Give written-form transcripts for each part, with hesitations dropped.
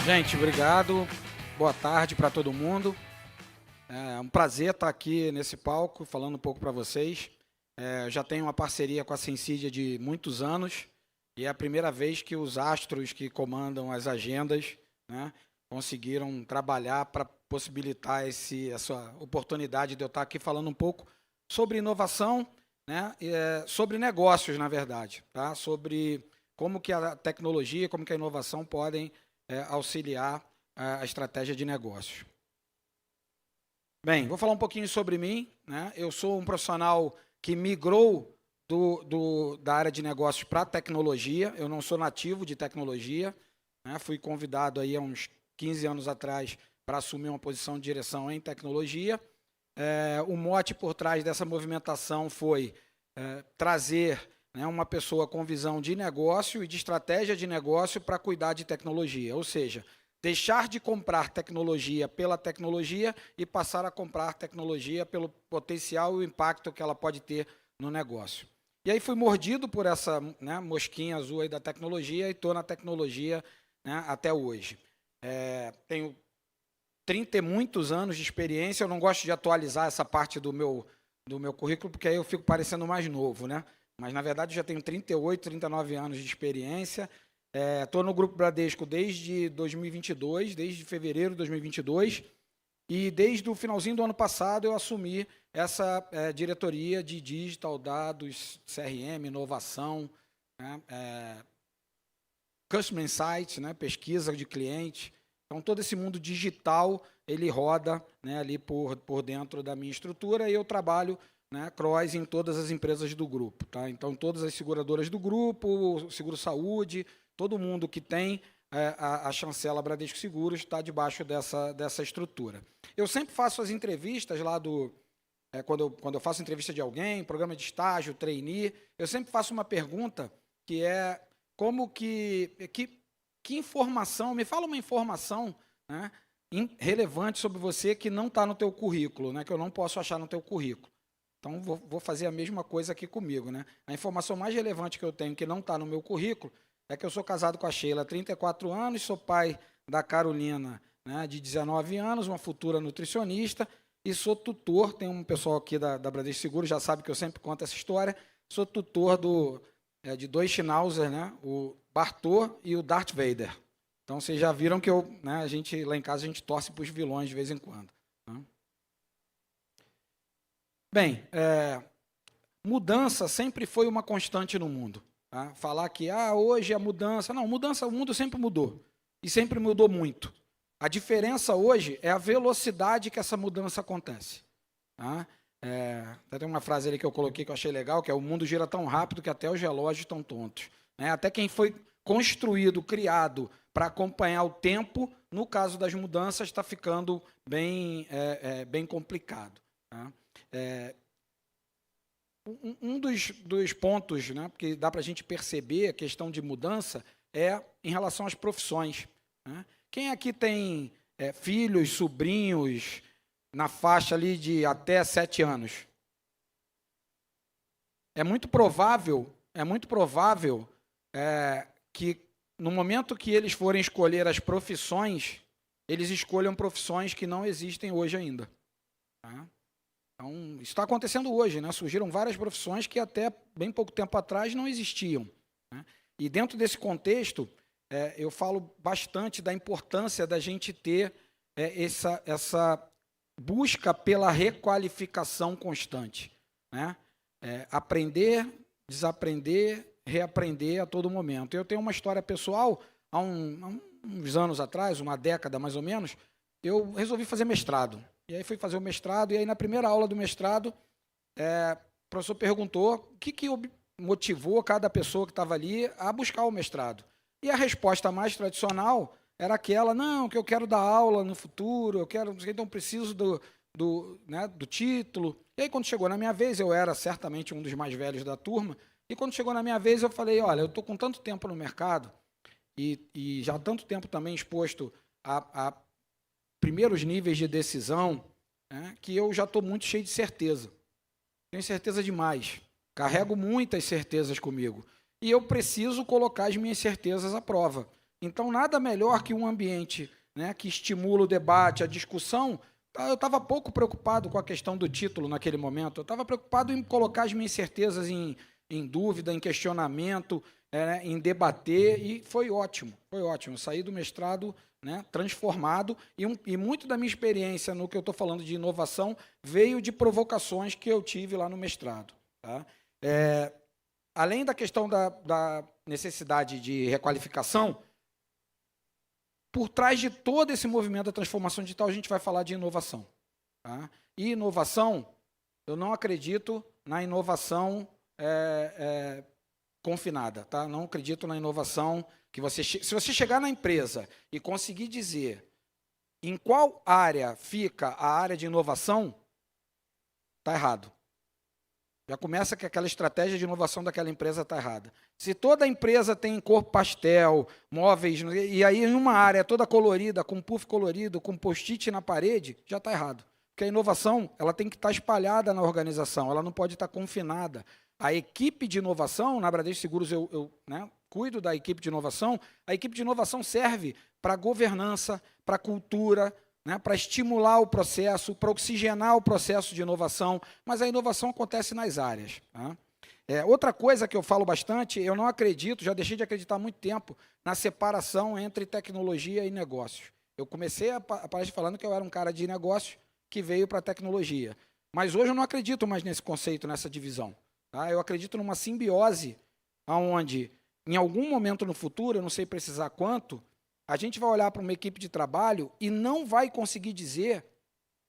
Gente, obrigado. Boa tarde para todo mundo. É um prazer estar aqui nesse palco falando um pouco para vocês. Eu já tenho uma parceria com a Sensidia de muitos anos e é a primeira vez que os astros que comandam as agendas, né, conseguiram trabalhar para possibilitar essa oportunidade de eu estar aqui falando um pouco sobre inovação, né, sobre negócios, na verdade, tá? Sobre como que a tecnologia, como que a inovação podem auxiliar a estratégia de negócios. Bem, vou falar um pouquinho sobre mim, né? Eu sou um profissional que migrou da área de negócios para a tecnologia. Eu não sou nativo de tecnologia, né? Fui convidado aí há uns 15 anos atrás para assumir uma posição de direção em tecnologia. O mote por trás dessa movimentação foi trazer, né, uma pessoa com visão de negócio e de estratégia de negócio para cuidar de tecnologia, ou seja, deixar de comprar tecnologia pela tecnologia e passar a comprar tecnologia pelo potencial e o impacto que ela pode ter no negócio. E aí fui mordido por essa, né, mosquinha azul aí da tecnologia e estou na tecnologia, né, até hoje. Tenho 30 e muitos anos de experiência. Eu não gosto de atualizar essa parte do meu currículo, porque aí eu fico parecendo mais novo, né? Mas, na verdade, eu já tenho 38, 39 anos de experiência. Estou no Grupo Bradesco desde 2022, desde fevereiro de 2022, e desde o finalzinho do ano passado eu assumi essa diretoria de digital, dados, CRM, inovação, né, Customer Insights, né, pesquisa de cliente. Então, todo esse mundo digital, ele roda, né, ali por dentro da minha estrutura, e eu trabalho, né, cross em todas as empresas do grupo. Tá? Então, todas as seguradoras do grupo, Seguro Saúde, todo mundo que tem a chancela Bradesco Seguros está debaixo dessa estrutura. Eu sempre faço as entrevistas lá quando eu faço entrevista de alguém, programa de estágio, trainee, eu sempre faço uma pergunta que é como que informação, me fala uma informação, né, relevante sobre você que não está no teu currículo, né, que eu não posso achar no teu currículo. Então, vou fazer a mesma coisa aqui comigo, né? A informação mais relevante que eu tenho que não está no meu currículo é que eu sou casado com a Sheila há 34 anos, sou pai da Carolina, né, de 19 anos, uma futura nutricionista, e sou tutor, tem um pessoal aqui da Bradesco Seguros, já sabe que eu sempre conto essa história, sou tutor de dois Schnauzer, né, o Bartô e o Darth Vader. Então, vocês já viram que né, lá em casa a gente torce para os vilões de vez em quando. Né? Bem, mudança sempre foi uma constante no mundo. Tá? Falar que hoje a mudança... Não, mudança, o mundo sempre mudou. E sempre mudou muito. A diferença hoje é a velocidade que essa mudança acontece. Tá? Tem uma frase ali que eu coloquei que eu achei legal, que é: o mundo gira tão rápido que até os relógios estão tontos. Né? Até quem foi construído, criado para acompanhar o tempo, no caso das mudanças, está ficando bem complicado. Tá? Um dos pontos, né, que dá para a gente perceber a questão de mudança é em relação às profissões. Né? Quem aqui tem filhos, sobrinhos na faixa ali de até 7 anos? É muito provável que no momento que eles forem escolher as profissões, eles escolham profissões que não existem hoje ainda. Tá? Então, isso está acontecendo hoje, né? Surgiram várias profissões que até bem pouco tempo atrás não existiam. Né? E dentro desse contexto, eu falo bastante da importância da gente ter essa busca pela requalificação constante. Né? Aprender, desaprender, reaprender a todo momento. Eu tenho uma história pessoal, há uns anos atrás, uma década mais ou menos, eu resolvi fazer mestrado. E aí fui fazer o mestrado, e aí na primeira aula do mestrado, o professor perguntou o que motivou cada pessoa que estava ali a buscar o mestrado. E a resposta mais tradicional era aquela: não, que eu quero dar aula no futuro, então preciso do título. E aí, quando chegou na minha vez, eu era certamente um dos mais velhos da turma, e quando chegou na minha vez, eu falei: olha, eu estou com tanto tempo no mercado, e já há tanto tempo também exposto a primeiros níveis de decisão, né, que eu já estou muito cheio de certeza. Tenho certeza demais. Carrego muitas certezas comigo. E eu preciso colocar as minhas certezas à prova. Então, nada melhor que um ambiente, né, que estimula o debate, a discussão. Eu estava pouco preocupado com a questão do título naquele momento, eu estava preocupado em colocar as minhas certezas em dúvida, em questionamento, em debater, e foi ótimo, foi ótimo. Eu saí do mestrado, né, transformado, e muito da minha experiência no que eu estou falando de inovação veio de provocações que eu tive lá no mestrado. Tá? Além da questão da necessidade de requalificação, por trás de todo esse movimento da transformação digital, a gente vai falar de inovação. Tá? E inovação, eu não acredito na inovação confinada. Tá? Não acredito na inovação que se você chegar na empresa e conseguir dizer em qual área fica a área de inovação, está errado. Já começa que aquela estratégia de inovação daquela empresa está errada. Se toda empresa tem corpo pastel, móveis, e aí em uma área toda colorida, com puff colorido, com post-it na parede, já está errado. Porque a inovação ela tem que estar espalhada na organização, ela não pode estar confinada. A equipe de inovação, na Bradesco Seguros eu cuido da equipe de inovação, a equipe de inovação serve para governança, para cultura, para estimular o processo, para oxigenar o processo de inovação, mas a inovação acontece nas áreas. Tá? Outra coisa que eu falo bastante, eu não acredito, já deixei de acreditar há muito tempo, na separação entre tecnologia e negócios. Eu comecei a palestra falando que eu era um cara de negócios que veio para a tecnologia, mas hoje eu não acredito mais nesse conceito, nessa divisão. Tá? Eu acredito numa simbiose, onde, em algum momento no futuro, eu não sei precisar quanto, a gente vai olhar para uma equipe de trabalho e não vai conseguir dizer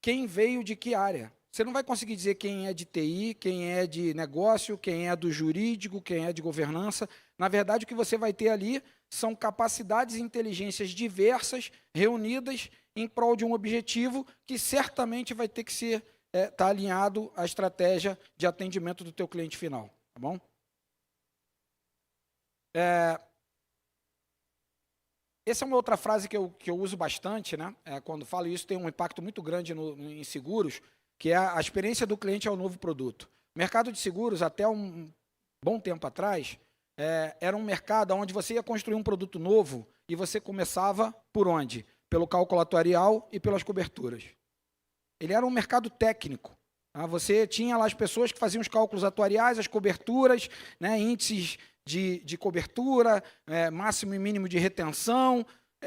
quem veio de que área. Você não vai conseguir dizer quem é de TI, quem é de negócio, quem é do jurídico, quem é de governança. Na verdade, o que você vai ter ali são capacidades e inteligências diversas, reunidas em prol de um objetivo que certamente vai ter que ser tá alinhado à estratégia de atendimento do teu cliente final. Tá bom? Essa é uma outra frase que eu uso bastante, né? Quando falo isso, tem um impacto muito grande em seguros, que é a experiência do cliente ao novo produto. O mercado de seguros, até um bom tempo atrás, era um mercado onde você ia construir um produto novo e você começava por onde? Pelo cálculo atuarial e pelas coberturas. Ele era um mercado técnico. Tá? Você tinha lá as pessoas que faziam os cálculos atuariais, as coberturas, né, índices de cobertura, máximo e mínimo de retenção,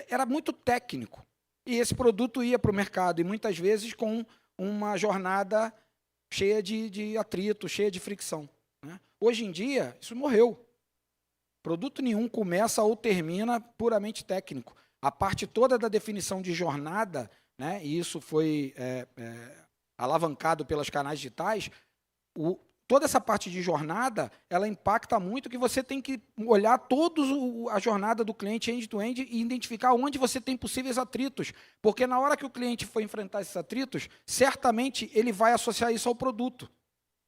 era muito técnico. E esse produto ia para o mercado, e muitas vezes com uma jornada cheia de atrito, cheia de fricção. Né? Hoje em dia, isso morreu. Produto nenhum começa ou termina puramente técnico. A parte toda da definição de jornada, né, e isso foi alavancado pelos canais digitais, toda essa parte de jornada, ela impacta muito que você tem que olhar toda a jornada do cliente end-to-end e identificar onde você tem possíveis atritos. Porque na hora que o cliente for enfrentar esses atritos, certamente ele vai associar isso ao produto.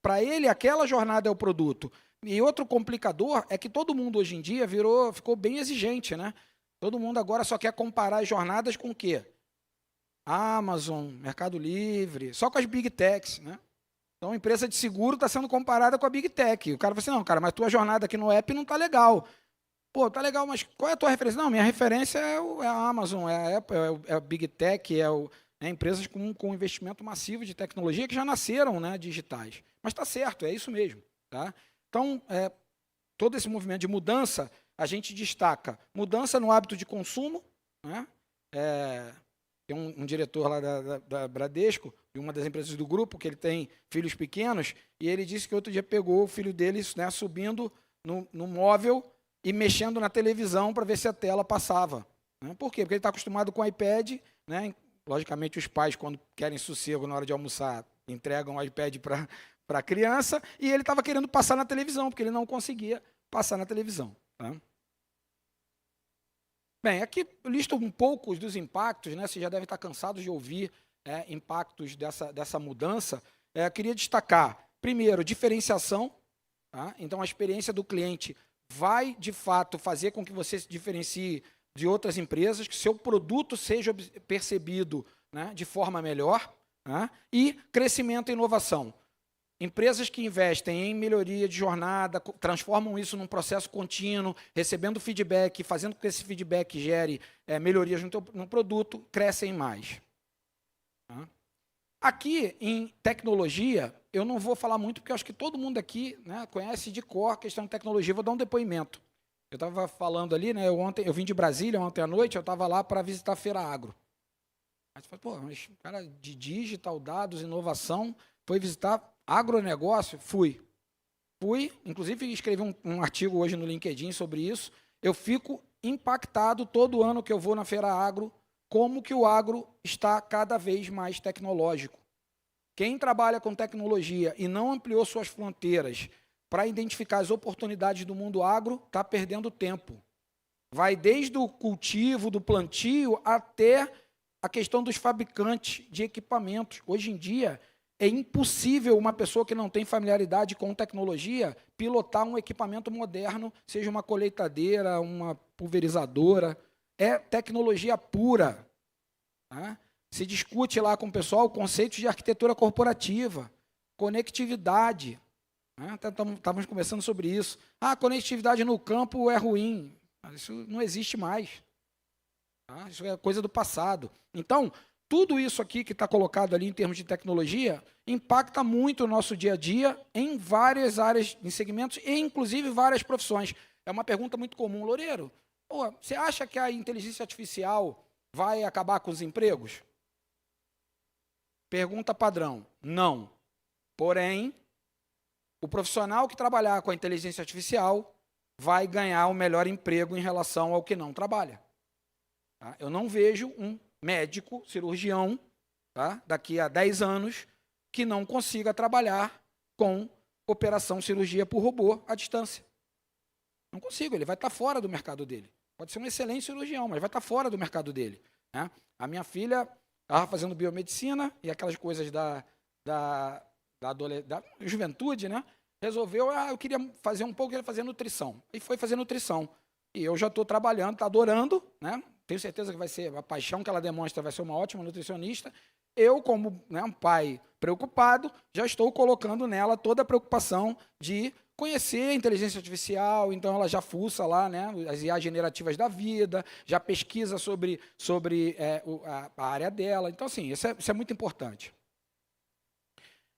Para ele, aquela jornada é o produto. E outro complicador é que todo mundo hoje em dia ficou bem exigente, né? Todo mundo agora só quer comparar as jornadas com o quê? Amazon, Mercado Livre, só com as Big Techs, né? Então, a empresa de seguro está sendo comparada com a Big Tech. O cara fala assim, não, cara, mas tua jornada aqui no app não está legal. Pô, tá legal, mas qual é a tua referência? Não, minha referência é a Amazon, é a Apple, é a Big Tech, empresas com investimento massivo de tecnologia que já nasceram, né, digitais. Mas está certo, é isso mesmo. Tá? Então, todo esse movimento de mudança, a gente destaca mudança no hábito de consumo, né? Tem um diretor lá da Bradesco, de uma das empresas do grupo, que ele tem filhos pequenos, e ele disse que outro dia pegou o filho dele, né, subindo no móvel e mexendo na televisão para ver se a tela passava. Né? Por quê? Porque ele está acostumado com o iPad, né? Logicamente os pais, quando querem sossego na hora de almoçar, entregam o iPad para a criança, e ele estava querendo passar na televisão, porque ele não conseguia passar na televisão. Tá? Bem, aqui eu listo um pouco dos impactos, né? Vocês já devem estar cansados de ouvir impactos dessa mudança. Queria destacar, primeiro, diferenciação. Tá? Então, a experiência do cliente vai, de fato, fazer com que você se diferencie de outras empresas, que seu produto seja percebido, né, de forma melhor. Tá? E crescimento e inovação. Empresas que investem em melhoria de jornada, transformam isso num processo contínuo, recebendo feedback, fazendo com que esse feedback gere melhorias no produto, crescem mais. Tá? Aqui, em tecnologia, eu não vou falar muito, porque eu acho que todo mundo aqui, né, conhece de cor a questão de tecnologia. Vou dar um depoimento. Eu estava falando ali, né, eu vim de Brasília ontem à noite, eu estava lá para visitar a Feira Agro. Aí você fala, pô, mas cara de digital, dados, inovação, foi visitar agronegócio? Fui, inclusive escrevi um artigo hoje no LinkedIn sobre isso. Eu fico impactado todo ano que eu vou na Feira Agro, como que o agro está cada vez mais tecnológico. Quem trabalha com tecnologia e não ampliou suas fronteiras para identificar as oportunidades do mundo agro, está perdendo tempo. Vai desde o cultivo, do plantio, até a questão dos fabricantes de equipamentos. Hoje em dia, é impossível uma pessoa que não tem familiaridade com tecnologia pilotar um equipamento moderno, seja uma colheitadeira, uma pulverizadora. É tecnologia pura. Tá? Se discute lá com o pessoal conceitos de arquitetura corporativa, conectividade. Né? Estávamos conversando sobre isso. Ah, conectividade no campo é ruim. Isso não existe mais. Tá? Isso é coisa do passado. Então, tudo isso aqui que está colocado ali em termos de tecnologia impacta muito o nosso dia a dia em várias áreas, em segmentos e, inclusive, várias profissões. É uma pergunta muito comum, Loureiro. Pô, você acha que a inteligência artificial vai acabar com os empregos? Pergunta padrão. Não. Porém, o profissional que trabalhar com a inteligência artificial vai ganhar o melhor emprego em relação ao que não trabalha. Tá? Eu não vejo um médico, cirurgião, tá, daqui a 10 anos, que não consiga trabalhar com operação cirurgia por robô à distância. Não consigo, ele vai estar fora do mercado dele. Pode ser um excelente cirurgião, mas vai estar fora do mercado dele. Né? A minha filha estava fazendo biomedicina e aquelas coisas da juventude, né? Resolveu, eu queria fazer um pouco, queria fazer nutrição. E foi fazer nutrição. E eu já estou trabalhando, está adorando, né? Tenho certeza que vai ser, a paixão que ela demonstra vai ser uma ótima nutricionista. Eu, como, né, um pai preocupado, já estou colocando nela toda a preocupação de conhecer a inteligência artificial, então ela já fuça lá, né, as IA generativas da vida, já pesquisa sobre a área dela. Então, assim, isso é muito importante.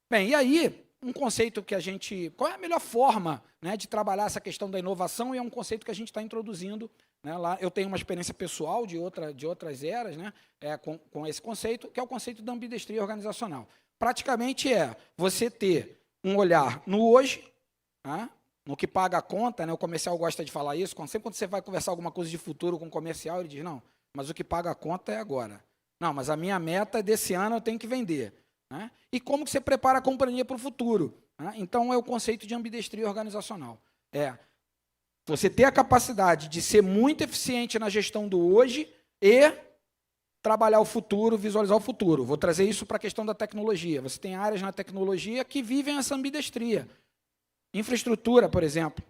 Bem, e aí, um conceito que a gente... Qual é a melhor forma, né, de trabalhar essa questão da inovação? E é um conceito que a gente está introduzindo, né, lá. Eu tenho uma experiência pessoal de outras eras, né, com esse conceito, que é o conceito da ambidestria organizacional. Praticamente você ter um olhar no hoje, né, no que paga a conta, né, o comercial gosta de falar isso, sempre quando você vai conversar alguma coisa de futuro com o comercial, ele diz, não, mas o que paga a conta é agora. Não, mas a minha meta desse ano eu tenho que vender. Né? E como que você prepara a companhia para o futuro? Né? Então, é o conceito de ambidestria organizacional. Você ter a capacidade de ser muito eficiente na gestão do hoje e trabalhar o futuro, visualizar o futuro. Vou trazer isso para a questão da tecnologia. Você tem áreas na tecnologia que vivem essa ambidestria. Infraestrutura, por exemplo.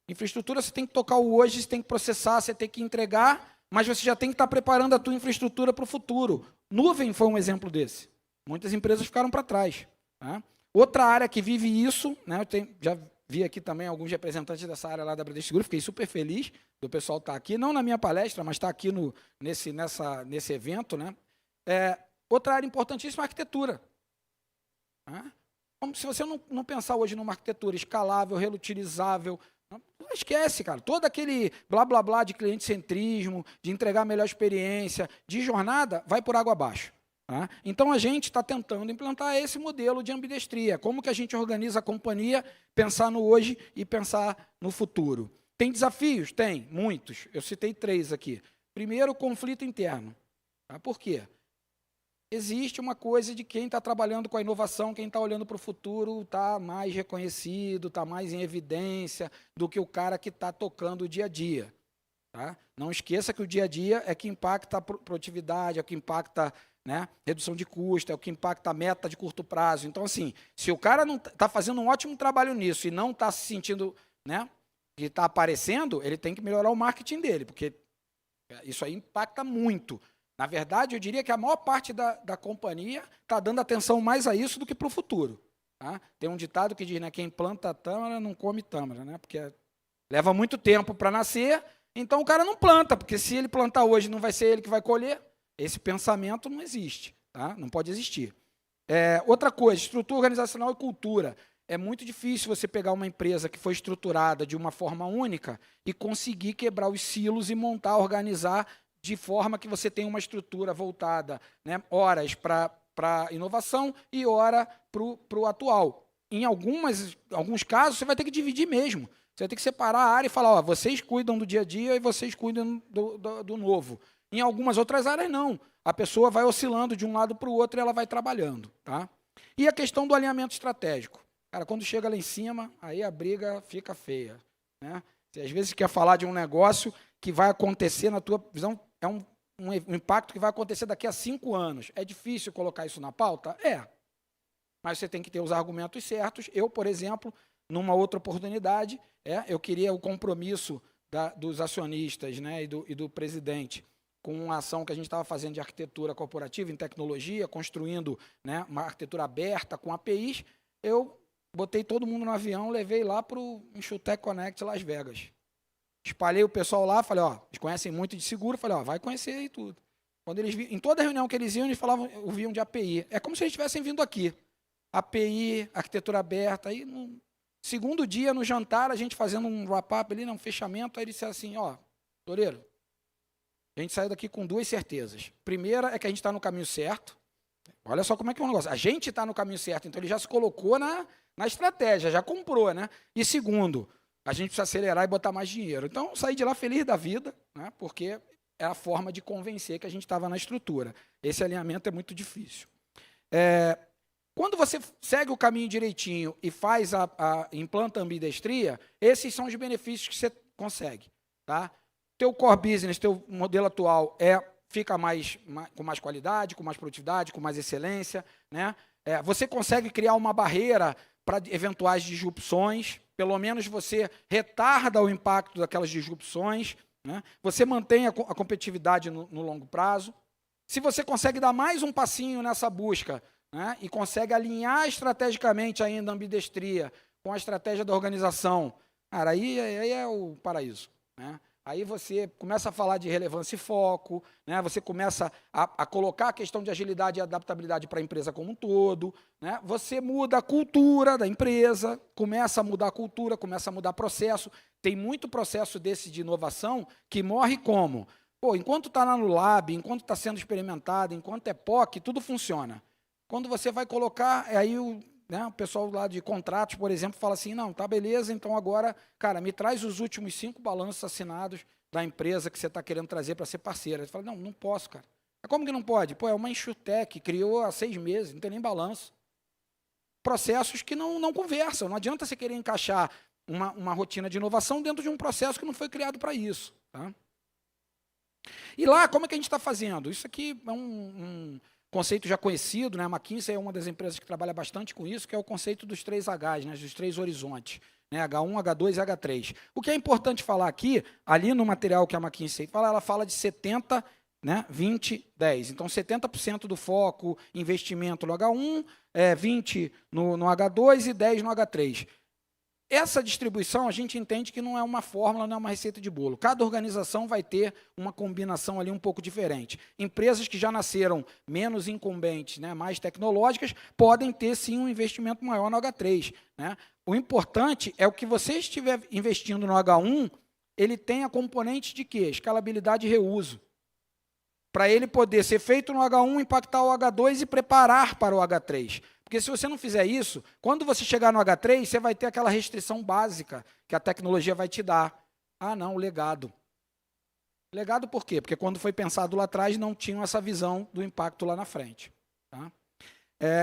Infraestrutura, você tem que tocar o hoje, você tem que processar, você tem que entregar, mas você já tem que estar preparando a tua infraestrutura para o futuro. Nuvem foi um exemplo desse. Muitas empresas ficaram para trás. Tá? Outra área que vive isso, né, já vi aqui também alguns representantes dessa área lá da Bradesco Seguros, fiquei super feliz do pessoal estar aqui, não na minha palestra, mas estar aqui nesse evento. Né? Outra área importantíssima é a arquitetura. Tá? Como se você não pensar hoje numa arquitetura escalável, reutilizável, não esquece, cara. Todo aquele blá, blá, blá de cliente-centrismo, de entregar a melhor experiência, de jornada, vai por água abaixo. Tá? Então, a gente está tentando implantar esse modelo de ambidestria. Como que a gente organiza a companhia, pensar no hoje e pensar no futuro. Tem desafios? Tem, muitos. Eu citei 3 aqui. Primeiro, conflito interno. Tá? Por quê? Existe uma coisa de quem está trabalhando com a inovação, quem está olhando para o futuro, está mais reconhecido, está mais em evidência do que o cara que está tocando o dia a dia. Tá? Não esqueça que o dia a dia é que impacta a produtividade, é que impacta... Né? Redução de custo, é o que impacta a meta de curto prazo. Então, assim, se o cara não está fazendo um ótimo trabalho nisso e não está se sentindo, né, que está aparecendo, ele tem que melhorar o marketing dele, porque isso aí impacta muito. Na verdade, eu diria que a maior parte da companhia está dando atenção mais a isso do que para o futuro. Tá? Tem um ditado que diz, né, quem planta tâmara não come tâmara, né, porque leva muito tempo para nascer, então o cara não planta, porque se ele plantar hoje não vai ser ele que vai colher. Esse pensamento não existe, tá? Não pode existir. Outra coisa, estrutura organizacional e cultura. É muito difícil você pegar uma empresa que foi estruturada de uma forma única e conseguir quebrar os silos e montar, organizar de forma que você tenha uma estrutura voltada, né, horas para inovação e hora para o atual. Em alguns casos, você vai ter que dividir mesmo. Você vai ter que separar a área e falar, ó, vocês cuidam do dia a dia e vocês cuidam do novo. Em algumas outras áreas, não. A pessoa vai oscilando de um lado para o outro e ela vai trabalhando. Tá? E a questão do alinhamento estratégico. Cara, quando chega lá em cima, aí a briga fica feia. Né? Você às vezes quer falar de um negócio que vai acontecer, na tua visão, é um impacto que vai acontecer daqui a 5 anos. É difícil colocar isso na pauta? É. Mas você tem que ter os argumentos certos. Eu, por exemplo, numa outra oportunidade, eu queria o compromisso dos acionistas, né, e do presidente com uma ação que a gente estava fazendo de arquitetura corporativa em tecnologia, construindo, né, uma arquitetura aberta com APIs. Eu botei todo mundo no avião, levei lá para o Insurtech Connect Las Vegas. Espalhei o pessoal lá, falei, ó, eles conhecem muito de seguro, falei, ó, vai conhecer aí tudo. Quando eles em toda reunião que eles iam, eles falavam, ouviam de API. É como se eles estivessem vindo aqui. API, arquitetura aberta. Aí, no segundo dia, no jantar, a gente fazendo um wrap-up ali, um fechamento, aí ele disse assim, ó, Loureiro, a gente saiu daqui com 2 certezas. Primeira é que a gente está no caminho certo. Olha só como é que é o negócio. A gente está no caminho certo, então ele já se colocou na estratégia, já comprou, né? E segundo, a gente precisa acelerar e botar mais dinheiro. Então, saí de lá feliz da vida, né? Porque é a forma de convencer que a gente estava na estrutura. Esse alinhamento é muito difícil. Quando você segue o caminho direitinho e faz implanta a ambidestria, esses são os benefícios que você consegue. Tá? Teu core business, teu modelo atual fica com mais qualidade, com mais produtividade, com mais excelência. Né? Você consegue criar uma barreira para eventuais disrupções, pelo menos você retarda o impacto daquelas disrupções, né? Você mantém a competitividade no longo prazo. Se você consegue dar mais um passinho nessa busca, né, e consegue alinhar estrategicamente ainda a ambidestria com a estratégia da organização, cara, aí é o paraíso. Né? Aí você começa a falar de relevância e foco, né? Você começa a colocar a questão de agilidade e adaptabilidade para a empresa como um todo. Né? Você muda a cultura da empresa, começa a mudar a cultura, começa a mudar processo. Tem muito processo desse de inovação que morre como? Pô, enquanto está lá no lab, enquanto está sendo experimentado, enquanto é POC, tudo funciona. Quando você vai colocar, aí o pessoal lá de contratos, por exemplo, fala assim, não, tá beleza, então agora, cara, me traz os últimos 5 balanços assinados da empresa que você está querendo trazer para ser parceira. Você fala, não posso, cara. Como que não pode? Pô, é uma Insurtech, criou há 6 meses, não tem nem balanço. Processos que não conversam, não adianta você querer encaixar uma rotina de inovação dentro de um processo que não foi criado para isso. Tá? E lá, como é que a gente está fazendo? Isso aqui é um conceito já conhecido, né? A McKinsey é uma das empresas que trabalha bastante com isso, que é o conceito dos 3 Hs, né? Dos 3 horizontes, né? H1, H2 e H3. O que é importante falar aqui, ali no material que a McKinsey fala, ela fala de 70, né? 20, 10. Então, 70% do foco, investimento no H1, 20 no H2 e 10 no H3. Essa distribuição, a gente entende que não é uma fórmula, não é uma receita de bolo. Cada organização vai ter uma combinação ali um pouco diferente. Empresas que já nasceram menos incumbentes, né, mais tecnológicas, podem ter, sim, um investimento maior no H3. Né? O importante é o que você estiver investindo no H1, ele tenha componentes de quê? Escalabilidade e reuso. Para ele poder ser feito no H1, impactar o H2 e preparar para o H3. Porque se você não fizer isso, quando você chegar no H3, você vai ter aquela restrição básica que a tecnologia vai te dar. Ah, não, o legado. Legado por quê? Porque quando foi pensado lá atrás, não tinham essa visão do impacto lá na frente. Tá?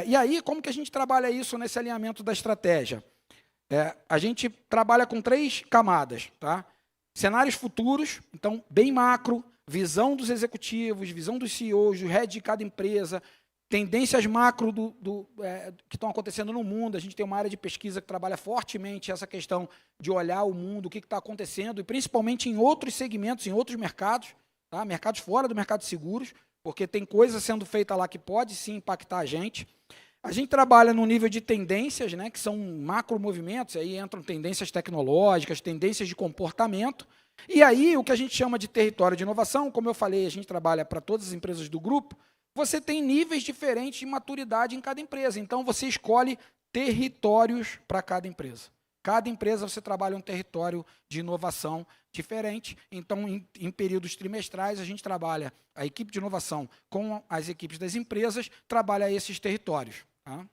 E aí, como que a gente trabalha isso nesse alinhamento da estratégia? A gente trabalha com 3 camadas. Tá? Cenários futuros, então, bem macro, visão dos executivos, visão dos CEOs, do head de cada empresa, tendências macro que estão acontecendo no mundo. A gente tem uma área de pesquisa que trabalha fortemente essa questão de olhar o mundo, o que está acontecendo, e principalmente em outros segmentos, em outros mercados, tá? Mercados fora do mercado de seguros, porque tem coisa sendo feita lá que pode sim impactar a gente. A gente trabalha no nível de tendências, né, que são macromovimentos, aí entram tendências tecnológicas, tendências de comportamento, e aí o que a gente chama de território de inovação, como eu falei, a gente trabalha para todas as empresas do grupo, você tem níveis diferentes de maturidade em cada empresa, então você escolhe territórios para cada empresa. Cada empresa você trabalha um território de inovação diferente, então em períodos trimestrais a gente trabalha, a equipe de inovação com as equipes das empresas, trabalha esses territórios. Tá?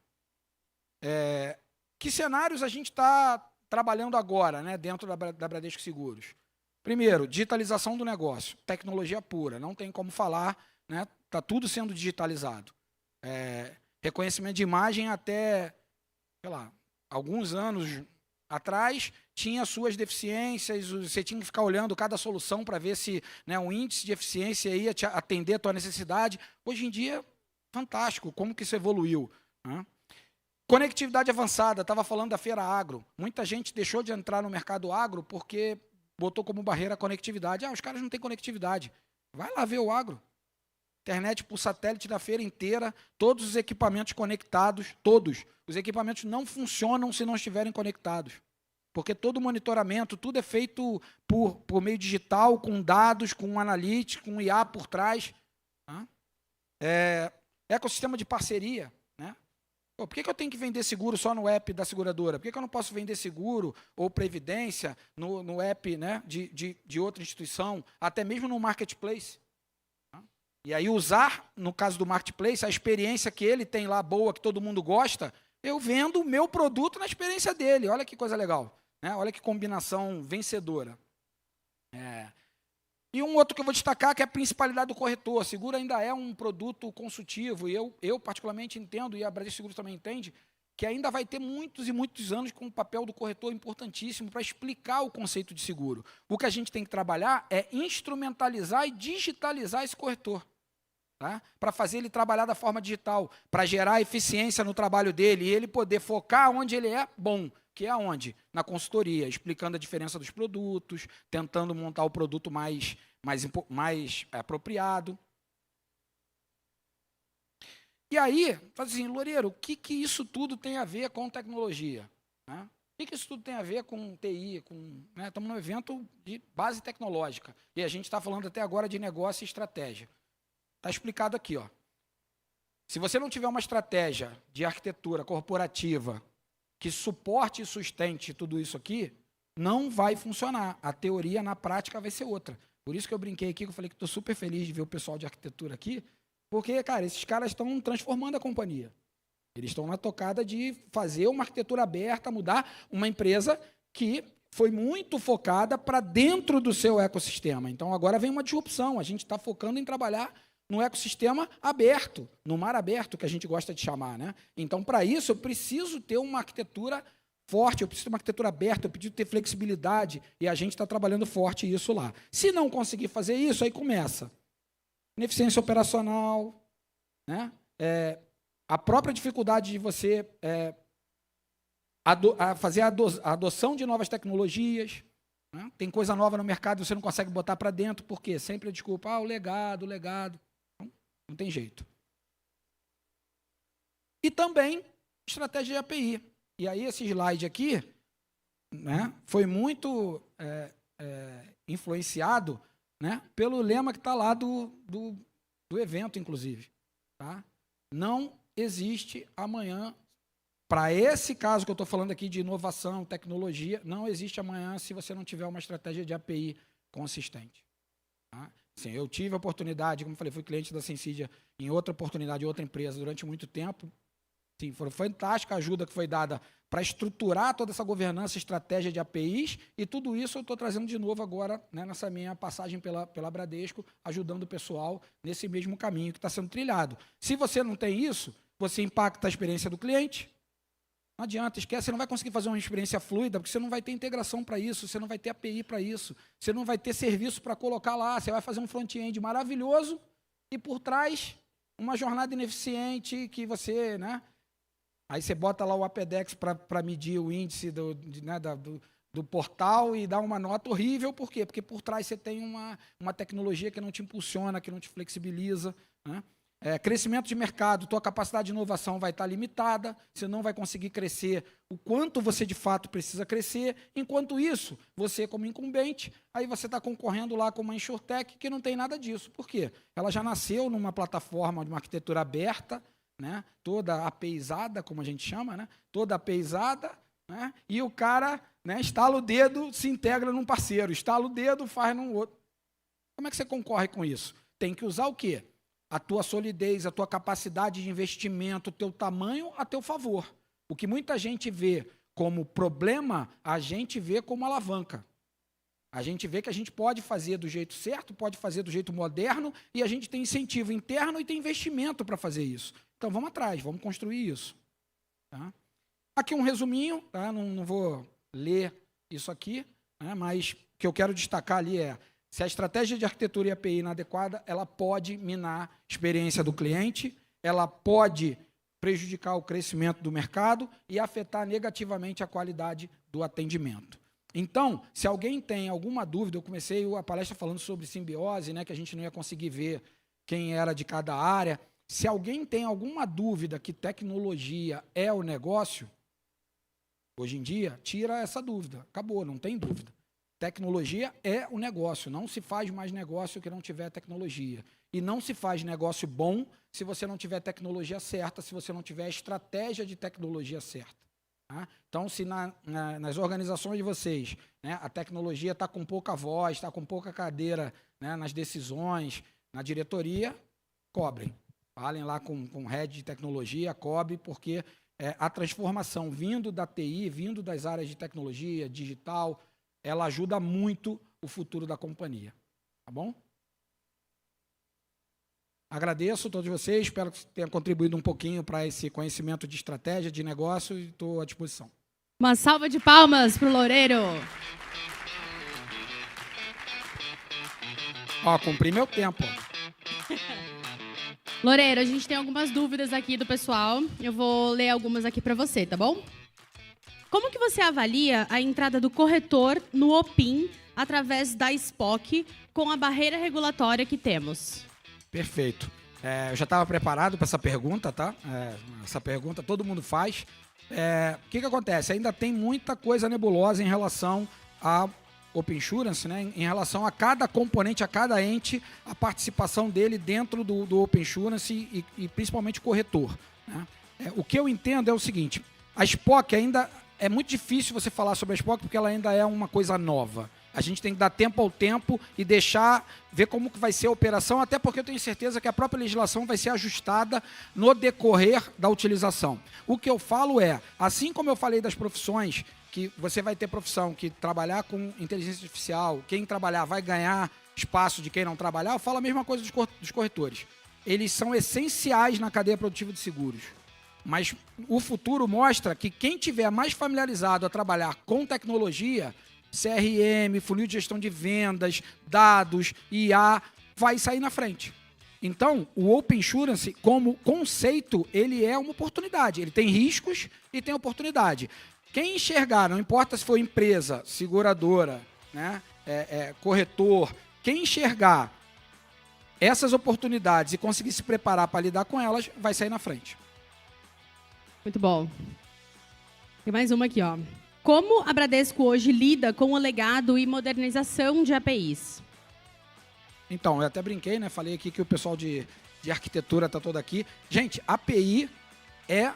Que cenários a gente está trabalhando agora, né, dentro da Bradesco Seguros? Primeiro, digitalização do negócio, tecnologia pura, não tem como falar, né, está tudo sendo digitalizado. Reconhecimento de imagem até, sei lá, alguns anos atrás, tinha suas deficiências, você tinha que ficar olhando cada solução para ver se, né, o índice de eficiência ia te atender a tua necessidade. Hoje em dia, fantástico, como que isso evoluiu. Né? Conectividade avançada, estava falando da Feira Agro. Muita gente deixou de entrar no mercado agro porque botou como barreira a conectividade. Os caras não têm conectividade. Vai lá ver o agro. Internet por satélite da feira inteira, todos os equipamentos conectados, todos. Os equipamentos não funcionam se não estiverem conectados. Porque todo o monitoramento, tudo é feito por meio digital, com dados, com analytics, com IA por trás. Tá? Ecossistema de parceria. Né? Por que eu tenho que vender seguro só no app da seguradora? Por que eu não posso vender seguro ou previdência no app, né, de outra instituição, até mesmo no marketplace? E aí usar, no caso do marketplace, a experiência que ele tem lá boa, que todo mundo gosta, eu vendo o meu produto na experiência dele. Olha que coisa legal. Né? Olha que combinação vencedora. E um outro que eu vou destacar, que é a principalidade do corretor. Seguro ainda é um produto consultivo, e eu particularmente entendo, e a Bradesco Seguros também entende, que ainda vai ter muitos e muitos anos com o papel do corretor importantíssimo para explicar o conceito de seguro. O que a gente tem que trabalhar é instrumentalizar e digitalizar esse corretor. Tá? Para fazer ele trabalhar da forma digital, para gerar eficiência no trabalho dele e ele poder focar onde ele é bom, que é aonde? Na consultoria, explicando a diferença dos produtos, tentando montar o produto mais apropriado. E aí, assim, Loureiro, o que isso tudo tem a ver com tecnologia? Né? O que isso tudo tem a ver com TI? Né? Estamos num evento de base tecnológica e a gente está falando até agora de negócio e estratégia. Está explicado aqui. Ó. Se você não tiver uma estratégia de arquitetura corporativa que suporte e sustente tudo isso aqui, não vai funcionar. A teoria, na prática, vai ser outra. Por isso que eu brinquei aqui, que eu falei que estou super feliz de ver o pessoal de arquitetura aqui, porque, cara, esses caras estão transformando a companhia. Eles estão na tocada de fazer uma arquitetura aberta, mudar uma empresa que foi muito focada para dentro do seu ecossistema. Então, agora vem uma disrupção. A gente está focando em trabalhar no ecossistema aberto, no mar aberto, que a gente gosta de chamar. Né? Então, para isso, eu preciso ter uma arquitetura forte, eu preciso ter uma arquitetura aberta, eu preciso ter flexibilidade, e a gente está trabalhando forte isso lá. Se não conseguir fazer isso, aí começa. Ineficiência operacional, né? A própria dificuldade de você fazer a adoção de novas tecnologias. Né? Tem coisa nova no mercado e você não consegue botar para dentro, por quê? Sempre a desculpa, o legado. Não tem jeito. E também estratégia de API. E aí esse slide aqui, né, foi muito influenciado, né, pelo lema que está lá do evento, inclusive. Tá? Não existe amanhã, para esse caso que eu estou falando aqui de inovação, tecnologia, não existe amanhã se você não tiver uma estratégia de API consistente. Tá? Assim, eu tive a oportunidade, como eu falei, fui cliente da Sensidia em outra oportunidade, em outra empresa durante muito tempo. Sim, foi fantástica a ajuda que foi dada para estruturar toda essa governança, estratégia de APIs, e tudo isso eu estou trazendo de novo agora, né, nessa minha passagem pela Bradesco, ajudando o pessoal nesse mesmo caminho que está sendo trilhado. Se você não tem isso, você impacta a experiência do cliente. Não adianta, esquece, você não vai conseguir fazer uma experiência fluida, porque você não vai ter integração para isso, você não vai ter API para isso, você não vai ter serviço para colocar lá, você vai fazer um front-end maravilhoso e por trás uma jornada ineficiente que você, né? Aí você bota lá o Apedex para medir o índice do portal e dá uma nota horrível, por quê? Porque por trás você tem uma tecnologia que não te impulsiona, que não te flexibiliza, né? crescimento de mercado, tua capacidade de inovação vai estar limitada, você não vai conseguir crescer o quanto você de fato precisa crescer. Enquanto isso, você como incumbente, aí você está concorrendo lá com uma insurtech que não tem nada disso. Por quê? Ela já nasceu numa plataforma de uma arquitetura aberta, né, toda apeizada, como a gente chama, né, toda apeizada, né, e o cara, né, estala o dedo, se integra num parceiro, estala o dedo, faz num outro. Como é que você concorre com isso? Tem que usar o quê? A tua solidez, a tua capacidade de investimento, o teu tamanho a teu favor. O que muita gente vê como problema, a gente vê como alavanca. A gente vê que a gente pode fazer do jeito certo, pode fazer do jeito moderno, e a gente tem incentivo interno e tem investimento para fazer isso. Então, vamos atrás, vamos construir isso. Tá? Aqui um resuminho, tá? Não vou ler isso aqui, né? Mas o que eu quero destacar ali é: se a estratégia de arquitetura e API inadequada, ela pode minar a experiência do cliente, ela pode prejudicar o crescimento do mercado e afetar negativamente a qualidade do atendimento. Então, se alguém tem alguma dúvida, eu comecei a palestra falando sobre simbiose, né, que a gente não ia conseguir ver quem era de cada área. Se alguém tem alguma dúvida que tecnologia é o negócio, hoje em dia, tira essa dúvida. Acabou, não tem dúvida. Tecnologia é o negócio. Não se faz mais negócio que não tiver tecnologia. E não se faz negócio bom se você não tiver tecnologia certa, se você não tiver estratégia de tecnologia certa. Tá? Então, se nas organizações de vocês, né, a tecnologia está com pouca voz, está com pouca cadeira, né, nas decisões, na diretoria, cobrem. Falem lá com o head de tecnologia, cobre, porque a transformação vindo da TI, vindo das áreas de tecnologia, digital, ela ajuda muito o futuro da companhia. Tá bom? Agradeço a todos vocês, espero que tenha contribuído um pouquinho para esse conhecimento de estratégia, de negócio, e estou à disposição. Uma salva de palmas para o Loureiro. Ó, cumpri meu tempo. Loureiro, a gente tem algumas dúvidas aqui do pessoal. Eu vou ler algumas aqui para você, tá bom? Como que você avalia a entrada do corretor no OPIM através da SPOC com a barreira regulatória que temos? Perfeito. Eu já estava preparado para essa pergunta, tá? Essa pergunta todo mundo faz. O que acontece? Ainda tem muita coisa nebulosa em relação a Open Insurance, né? Em relação a cada componente, a cada ente, a participação dele dentro do Open Insurance e principalmente corretor. Né? O que eu entendo é o seguinte: a SPOC ainda é muito difícil você falar sobre a SPOC porque ela ainda é uma coisa nova. A gente tem que dar tempo ao tempo e ver como que vai ser a operação, até porque eu tenho certeza que a própria legislação vai ser ajustada no decorrer da utilização. O que eu falo é, assim como eu falei das profissões, que você vai ter profissão que trabalhar com inteligência artificial, quem trabalhar vai ganhar espaço de quem não trabalhar, eu falo a mesma coisa dos corretores. Eles são essenciais na cadeia produtiva de seguros. Mas o futuro mostra que quem tiver mais familiarizado a trabalhar com tecnologia, CRM, funil de gestão de vendas, dados, IA, vai sair na frente. Então, o Open Insurance, como conceito, ele é uma oportunidade. Ele tem riscos e tem oportunidade. Quem enxergar, não importa se for empresa, seguradora, né, corretor, quem enxergar essas oportunidades e conseguir se preparar para lidar com elas, vai sair na frente. Muito bom. Tem mais uma aqui, ó. Como a Bradesco hoje lida com o legado e modernização de APIs? Então, eu até brinquei, né? Falei aqui que o pessoal de arquitetura está todo aqui. Gente, API é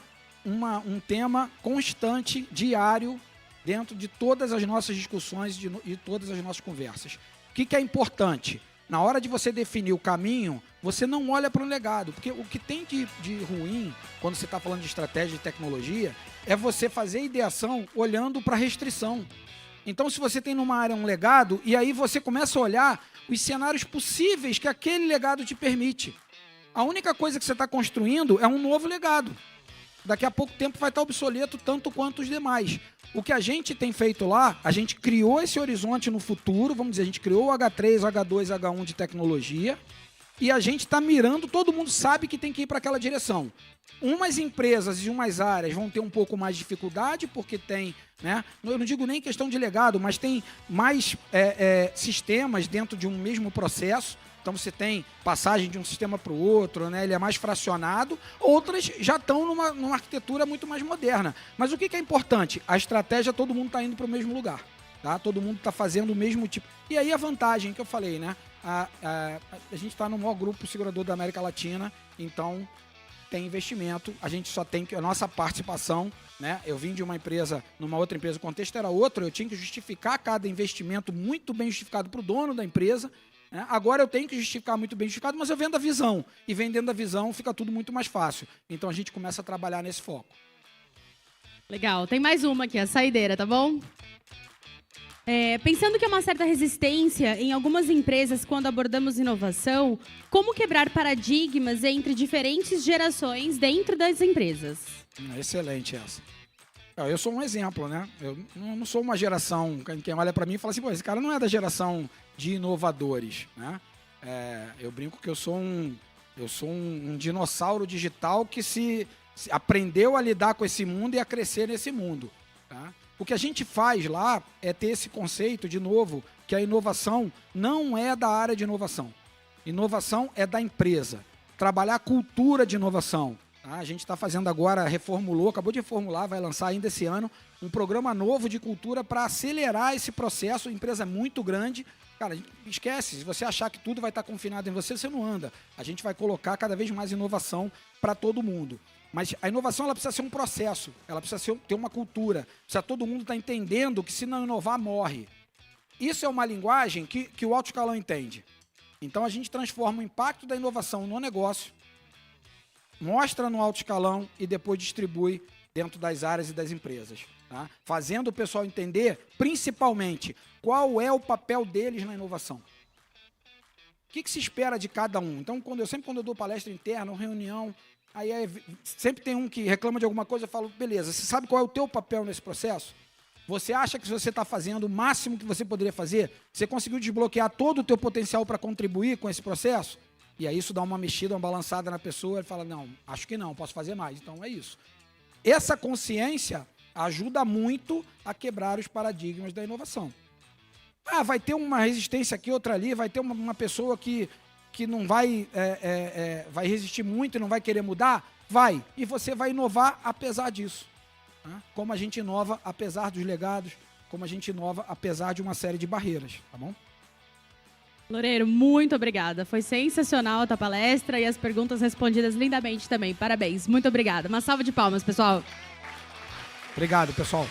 um tema constante, diário, dentro de todas as nossas discussões e todas as nossas conversas. O que é importante? Na hora de você definir o caminho, você não olha para o legado. Porque o que tem de ruim, quando você está falando de estratégia e tecnologia, é você fazer ideação olhando para a restrição. Então, se você tem numa área um legado, e aí você começa a olhar os cenários possíveis que aquele legado te permite. A única coisa que você está construindo é um novo legado. Daqui a pouco tempo vai estar obsoleto tanto quanto os demais. O que a gente tem feito lá, a gente criou esse horizonte no futuro, vamos dizer, a gente criou o H3, H2, H1 de tecnologia, e a gente está mirando, todo mundo sabe que tem que ir para aquela direção. Umas empresas e umas áreas vão ter um pouco mais de dificuldade, porque tem, né, eu não digo nem questão de legado, mas tem mais sistemas dentro de um mesmo processo. Então você tem passagem de um sistema para o outro, né? Ele é mais fracionado. Outras já estão numa arquitetura muito mais moderna. Mas o que é importante? A estratégia, todo mundo está indo para o mesmo lugar. Tá? Todo mundo está fazendo o mesmo tipo. E aí a vantagem que eu falei, né? A gente está no maior grupo segurador da América Latina, então tem investimento. A gente só tem que a nossa participação, né? Eu vim de uma empresa, numa outra empresa, o contexto era outro, eu tinha que justificar cada investimento muito bem justificado para o dono da empresa. Né? Agora eu tenho que justificar muito bem justificado, mas eu vendo a visão. E vendendo a visão fica tudo muito mais fácil. Então a gente começa a trabalhar nesse foco. Legal. Tem mais uma aqui, a saideira, tá bom? Pensando que há uma certa resistência em algumas empresas quando abordamos inovação, como quebrar paradigmas entre diferentes gerações dentro das empresas? Excelente essa. Eu sou um exemplo, né? Eu não sou uma geração, quem olha para mim e fala assim, pô, esse cara não é da geração de inovadores, né? Eu brinco que eu sou um dinossauro digital que se aprendeu a lidar com esse mundo e a crescer nesse mundo, tá? O que a gente faz lá é ter esse conceito, de novo, que a inovação não é da área de inovação. Inovação é da empresa. Trabalhar a cultura de inovação. Tá? A gente está fazendo agora, acabou de reformular, vai lançar ainda esse ano, um programa novo de cultura para acelerar esse processo. A empresa é muito grande. Cara, esquece, se você achar que tudo vai estar confinado em você, você não anda. A gente vai colocar cada vez mais inovação para todo mundo. Mas a inovação ela precisa ser um processo, ela precisa ter uma cultura, precisa todo mundo estar entendendo que se não inovar, morre. Isso é uma linguagem que o alto escalão entende. Então a gente transforma o impacto da inovação no negócio, mostra no alto escalão e depois distribui dentro das áreas e das empresas. Tá? Fazendo o pessoal entender, principalmente, qual é o papel deles na inovação. O que se espera de cada um? Então, sempre quando eu dou palestra interna, ou reunião, aí sempre tem um que reclama de alguma coisa, eu falo, beleza, você sabe qual é o teu papel nesse processo? Você acha que se você está fazendo o máximo que você poderia fazer, você conseguiu desbloquear todo o teu potencial para contribuir com esse processo? E aí isso dá uma mexida, uma balançada na pessoa, ele fala, não, acho que não, posso fazer mais. Então é isso. Essa consciência ajuda muito a quebrar os paradigmas da inovação. Vai ter uma resistência aqui, outra ali, vai ter uma pessoa que não vai resistir muito e não vai querer mudar, vai. E você vai inovar apesar disso. Né? Como a gente inova apesar dos legados, como a gente inova apesar de uma série de barreiras, tá bom? Loureiro, muito obrigada. Foi sensacional a tua palestra e as perguntas respondidas lindamente também. Parabéns, muito obrigada. Uma salva de palmas, pessoal. Obrigado, pessoal.